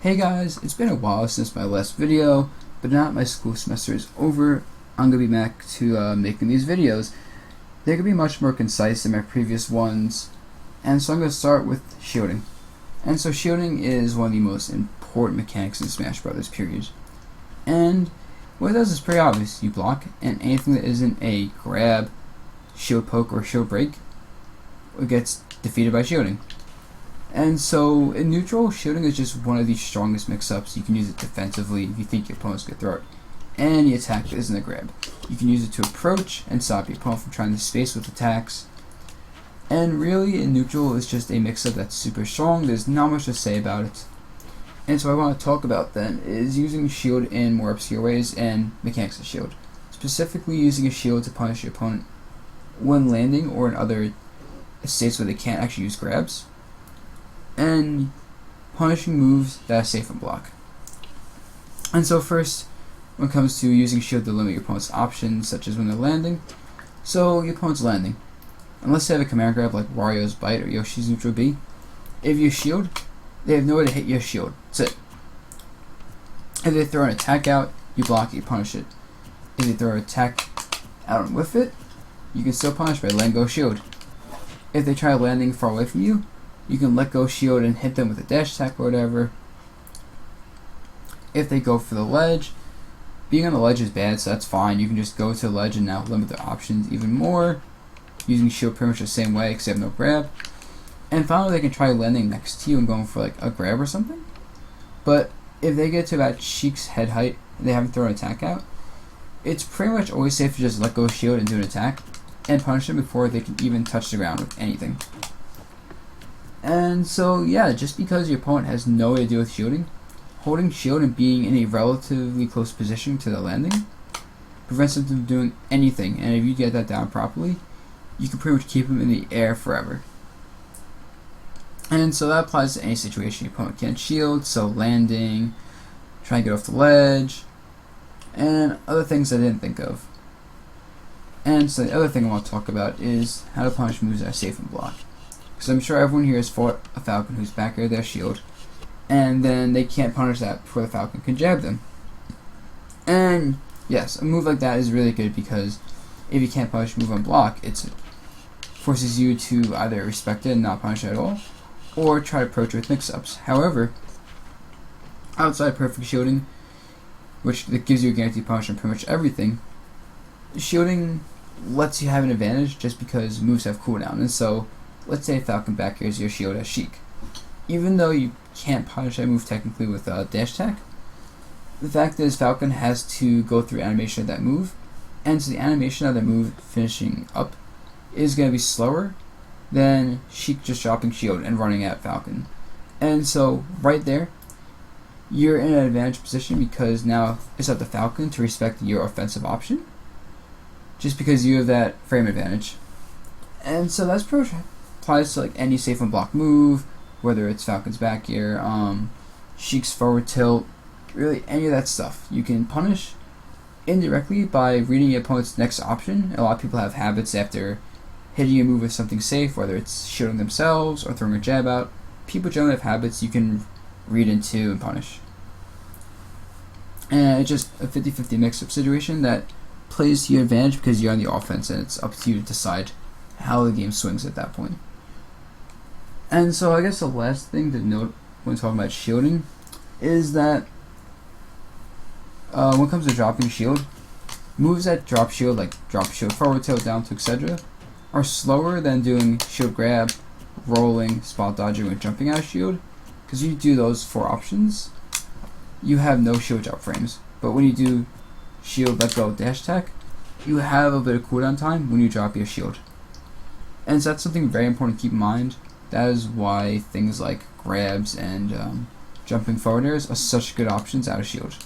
Hey guys, it's been a while since my last video, but now that my school semester is over, I'm going to be back to making these videos. They're going to be much more concise than my previous ones, and so I'm going to start with shielding. And so shielding is one of the most important mechanics in Smash Brothers, period. And what it does is pretty obvious. You block, and anything that isn't a grab, shield poke, or shield break gets defeated by shielding. And so in neutral, shielding is just one of the strongest mix-ups. You can use it defensively if you think your opponent's going to throw it any attack that isn't a grab. You can use it to approach and stop your opponent from trying to space with attacks. And really, in neutral, it's just a mix-up that's super strong. There's not much to say about it. And so what I want to talk about then is using shield in more obscure ways and mechanics of shield. Specifically using a shield to punish your opponent when landing or in other states where they can't actually use grabs. And punishing moves that are safe and block. And so first, when it comes to using shield to limit your opponent's options, such as when they're landing. So your opponent's landing. Unless they have a command grab like Wario's Bite or Yoshi's Neutral B, if you shield, they have nowhere to hit your shield. That's it. If they throw an attack out, you block it, you punish it. If they throw an attack out and whiff it, you can still punish by letting go shield. If they try landing far away from you, you can let go shield and hit them with a dash attack or whatever. If they go for the ledge, being on the ledge is bad, so that's fine. You can just go to the ledge and now limit their options even more, using shield pretty much the same way except no grab. And finally, they can try landing next to you and going for like a grab or something. But if they get to about Sheik's head height and they haven't thrown an attack out, it's pretty much always safe to just let go shield and do an attack and punish them before they can even touch the ground with anything. And so, yeah, just because your opponent has no way to deal with shielding, holding shield and being in a relatively close position to the landing prevents them from doing anything. And if you get that down properly, you can pretty much keep them in the air forever. And so that applies to any situation your opponent can't shield, so landing, trying to get off the ledge, and other things I didn't think of. And so the other thing I want to talk about is how to punish moves that are safe and block. Because I'm sure everyone here has fought a Falcon who's back air their shield, and then they can't punish that before the Falcon can jab them. And yes, a move like that is really good because if you can't punish a move on block, it forces you to either respect it and not punish it at all, or try to approach it with mix-ups. However, outside perfect shielding, which that gives you a guaranteed punish on pretty much everything, shielding lets you have an advantage just because moves have cooldown. And so, let's say Falcon back airs your shield as Sheik. Even though you can't punish that move technically with a dash attack, the fact is Falcon has to go through animation of that move, and so the animation of that move finishing up is going to be slower than Sheik just dropping shield and running at Falcon. And so right there, you're in an advantage position because now it's up to Falcon to respect your offensive option, just because you have that frame advantage. And so that's pretty much applies to like any safe and block move, whether it's Falcon's back air, Sheik's forward tilt, really any of that stuff. You can punish indirectly by reading your opponent's next option. A lot of people have habits after hitting a move with something safe, whether it's shielding themselves or throwing a jab out. People generally have habits you can read into and punish. And it's just a 50-50 mix-up situation that plays to your advantage because you're on the offense and it's up to you to decide how the game swings at that point. And so I guess the last thing to note when talking about shielding is that when it comes to dropping shield, moves that drop shield, like drop shield forward tilt, down tilt, etc., are slower than doing shield grab, rolling, spot dodging, and jumping out of shield. Because you do those 4 options, you have no shield drop frames. But when you do shield, let go, dash attack, you have a bit of cooldown time when you drop your shield. And so that's something very important to keep in mind. That is why things like grabs and jumping forward airs are such good options out of shield.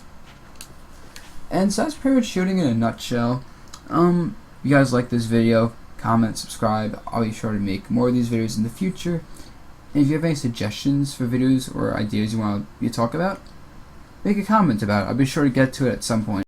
And so that's pretty much shielding in a nutshell. If you guys like this video, comment, subscribe. I'll be sure to make more of these videos in the future. And if you have any suggestions for videos or ideas you want me to talk about, make a comment about it. I'll be sure to get to it at some point.